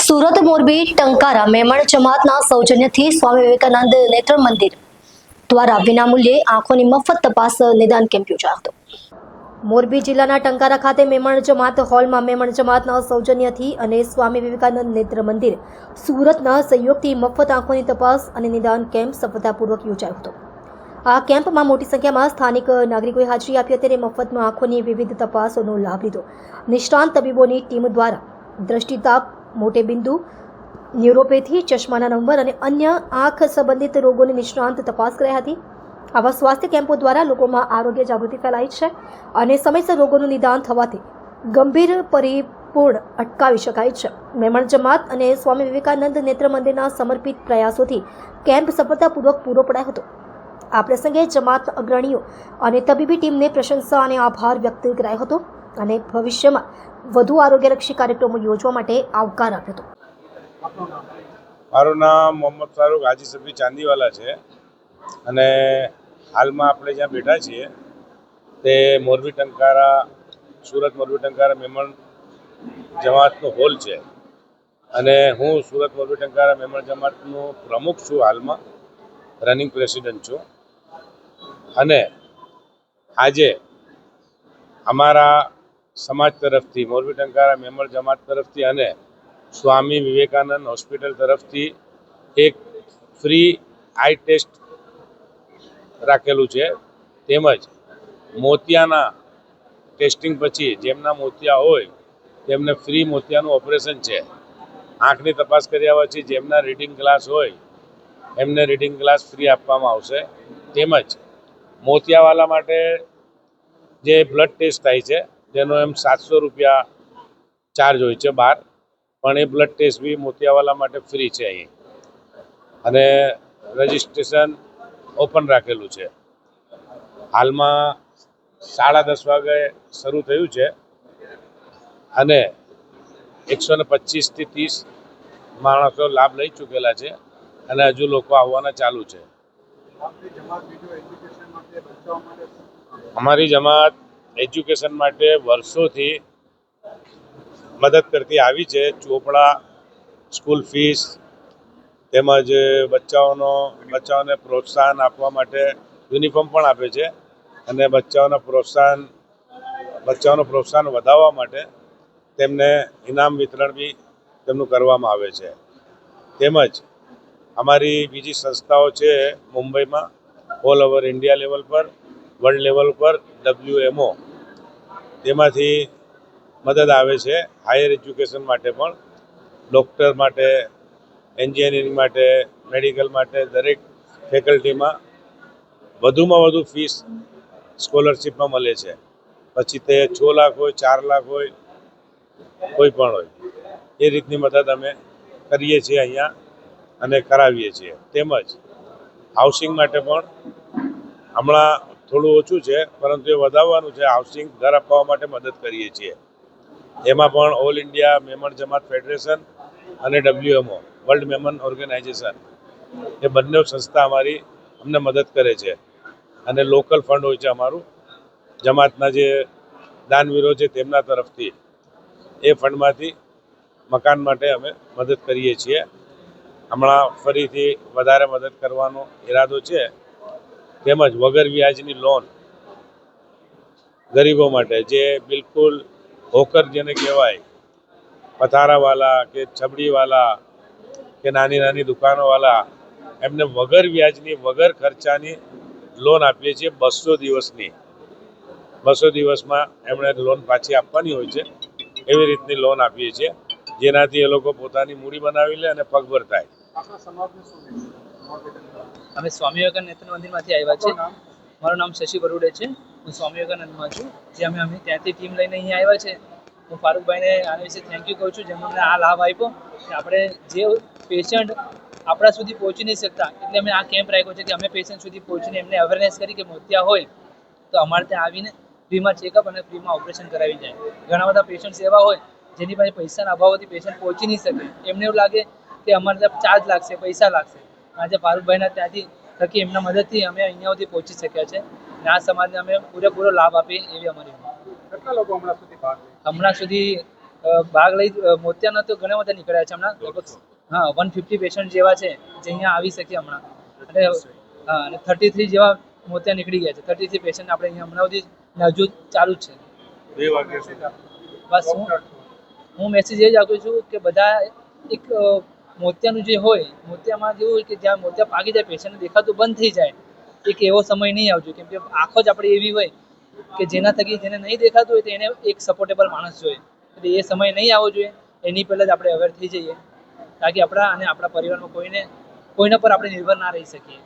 સુરત મોરબી ટંકારા મેમણ જમાતના સૌજન્યથી સ્વામી વિવેકાનંદ નેત્ર મંદિર દ્વારા વિનામૂલ્યે આંખોની મફત તપાસ નિદાન કેમ્પ યોજાયો હતો। મોરબી જિલ્લાના ટંકારા ખાતે મેમણ જમાત હોલમાં મેમણ જમાતના સૌજન્યથી અને સ્વામી વિવેકાનંદ નેત્ર મંદિર સુરતના સહયોગથી મફત આંખોની તપાસ અને નિદાન કેમ્પ સફળતાપૂર્વક યોજાયો હતો। આ કેમ્પમાં મોટી સંખ્યામાં સ્થાનિક નાગરિકોએ હાજરી આપી હતી। મફતમાં આંખોની વિવિધ તપાસોનો લાભ લીધો। નિષ્ણાંત તબીબોની ટીમ દ્વારા દ્રષ્ટિતાપ, મોટેબિંદુ, ન્યુરોપેથી, ચશ્માના નંબર અને અન્ય આંખ સંબંધિત રોગોની નિષ્ણાંત તપાસ કરાઈ હતી। આવા સ્વાસ્થ્ય કેમ્પો દ્વારા લોકોમાં આરોગ્ય જાગૃતિ ફેલાઈ છે અને સમયસર રોગોનું નિદાન થવાથી ગંભીર પરિપૂર્ણ અટકાવી શકાય છે। મેમણ જમાત અને સ્વામી વિવેકાનંદ નેત્ર મંદિરના સમર્પિત પ્રયાસોથી કેમ્પ સફળતાપૂર્વક પૂરો પડાયો હતો। આ પ્રસંગે જમાત અગ્રણીઓ અને તબીબી ટીમને પ્રશંસા અને આભાર વ્યક્ત કરાયો હતો અને ભવિષ્યમાં વધુ આરોગ્યલક્ષી કાર્યક્રમો યોજવા માટે આવકાર આપ્યો હતો। મારું નામ મોહમ્મદ ફારૂક હાજી સફી ચાંદીવાલા છે અને હાલમાં આપણે જ્યાં બેઠા છીએ તે મોરબી ટંકારા સુરત મોરબી ટંકારા મેમણ જમાતનો હોલ છે અને હું સુરત મોરબી ટંકારા મેમણ જમાતનો પ્રમુખ છું, હાલમાં રનિંગ પ્રેસિડેન્ટ છું। અને આજે અમારા સમાજ તરફથી મોરબી ટંકારા મેમણ જમાત તરફથી અને સ્વામી વિવેકાનંદ હોસ્પિટલ તરફથી એક ફ્રી આઈ ટેસ્ટ રાખેલું છે, તેમજ મોતિયાના ટેસ્ટિંગ પછી જેમના મોતિયા હોય તેમને ફ્રી મોતિયાનું ઓપરેશન છે। આંખની તપાસ કર્યા પછી જેમના રીડિંગ ગ્લાસ હોય એમને રીડિંગ ગ્લાસ ફ્રી આપવામાં આવશે। તેમજ મોતિયાવાલા માટે જે બ્લડ ટેસ્ટ થાય છે તેનો એમ 700 રૂપિયા ચાર્જ હોય છે બહાર, પણ એ બ્લડ ટેસ્ટ બી મોતિયાવાલા માટે ફ્રી છે અહીં અને રજિસ્ટ્રેશન ઓપન રાખેલું છે। હાલમાં 10:30 વાગે શરૂ થયું છે અને 125 થી 30 માણસો લાભ લઈ ચૂકેલા છે અને હજુ લોકો આવવાના ચાલુ છે। અમારી જમાત એજ્યુકેશન માટે વર્ષોથી મદદ કરતી આવી છે। ચોપડા, સ્કૂલ ફીસ તેમજ બચ્ચાઓને પ્રોત્સાહન આપવા માટે યુનિફોર્મ પણ આપે છે અને બચ્ચાઓનું પ્રોત્સાહન વધારવા માટે તેમને ઇનામ વિતરણ બી તેમનું કરવામાં આવે છે। તેમજ અમારી બીજી સંસ્થાઓ છે મુંબઈમાં, ઓલ ઓવર ઇન્ડિયા લેવલ પર, વર્લ્ડ લેવલ પર WMO, તેમાંથી મદદ આવે છે હાયર એજ્યુકેશન માટે પણ, ડૉક્ટર માટે, એન્જિનિયરિંગ માટે, મેડિકલ માટે દરેક ફેકલ્ટીમાં વધુમાં વધુ ફીસ સ્કોલરશિપમાં મળે છે। પછી તે 6 લાખ હોય, 4 લાખ હોય, કોઈ પણ હોય, એ રીતની મદદ અમે કરીએ છીએ અહીંયા અને કરાવીએ છીએ। તેમજ હાઉસિંગ માટે પણ હમણાં થોડું ઓછું છે પરંતુ એ વધારવાનું છે। હાઉસિંગ ઘર અપાવવા માટે મદદ કરીએ છીએ। એમાં પણ ઓલ ઇન્ડિયા મેમણ જમાત ફેડરેશન અને WMO વર્લ્ડ મેમન ઓર્ગેનાઇઝેશન એ બંને સંસ્થા અમારી અમને મદદ કરે છે અને લોકલ ફંડ હોય છે અમારું જમાતના જે દાનવીરો છે તેમના તરફથી, એ ફંડમાંથી મકાન માટે અમે મદદ કરીએ છીએ। હમણાં ફરીથી વધારે મદદ કરવાનો ઈરાદો છે। તેમજ વગર વ્યાજની લોન ગરીબો માટે, જે બિલકુલ હોકર જેને કહેવાય, પથારાવાલા કે છબડીવાલા કે નાની નાની દુકાનોવાલા, એમને વગર વ્યાજની વગર ખર્ચાની લોન આપીએ છીએ 200 દિવસની। 200 દિવસમાં એમણે લોન પાછી આપવાની હોય છે, એવી રીતની લોન આપીએ છીએ જેનાથી એ લોકો પોતાની મૂડી બનાવી લે અને પગભર થાય। અમે સ્વામી વિવેકાનંદ નેત્ર મંદિરમાંથી આવ્યા છીએ। મારું નામ શશી બરુડે છે। હું સ્વામી વિવેકાનંદમાં છું, જે અમે ત્યાંથી ટીમ લઈને અહીંયા આવ્યા છે। હું ફારૂકભાઈને આના વિશે થેન્ક યુ કહું છું, જેમણે અમને આ લાભ આપ્યો કે આપણે જે પેશન્ટ આપણા સુધી પહોંચી નહીં શકતા, એટલે અમે આ કેમ્પ રાખ્યો છે કે અમે પેશન્ટ સુધી પહોંચીને એમને અવેરનેસ કરી કે મોતિયા હોય તો અમારે ત્યાં આવીને ફ્રીમાં ચેકઅપ અને ફ્રીમાં ઓપરેશન કરાવી જાય। ઘણા બધા પેશન્ટ્સ એવા હોય જેની પાસે પૈસાના અભાવથી પેશન્ટ પહોંચી નહીં શકે, એમને એવું લાગે કે અમારે ત્યાં ચાર્જ લાગશે, પૈસા લાગશે। આજે ફારૂકભાઈના ત્યાંથી થકી એમના મદદથી અમે અહીંયા સુધી પહોંચી શક્યા છે અને આ સમાજને અમે પૂરેપૂરો લાભ આપીએ એવી અમારી। હમણાં સુધી ભાગ લઈ મોતિયાના તો ઘણા બધા નીકળ્યા છે હમણાં લગભગ 150 પેશન્ટ જેવા છે જે અહીંયા આવી શકે હમણાં અને 33 જેવા મોતિયા નીકળી ગયા છે. 33 પેશન્ટ આપણે અહીંયા હમણાં સુધી હજુ ચાલુ જ છે. 2 વાગ્યા સુધી બસ હું મેસેજ એ જ આપું છું કે બધા એક મોતિયાનું જે હોય મોતિયામાં જેવું હોય કે જ્યાં મોતિયા પાકી જાય પેશન્ટને દેખાતું બંધ થઈ જાય એક એવો સમય નહીં આવજો, કેમ કે આંખો જ આપણી એવી હોય કે જેના થકી જેને નહીં દેખાતું હોય તો એને એક સપોર્ટેબલ માણસ જોઈએ. એટલે એ સમય નહીં આવવો જોઈએ. એની પહેલાં જ આપણે અવેર થઈ જઈએ તાકી આપણા અને આપણા પરિવારમાં કોઈના પર આપણે નિર્ભર ના રહી શકીએ.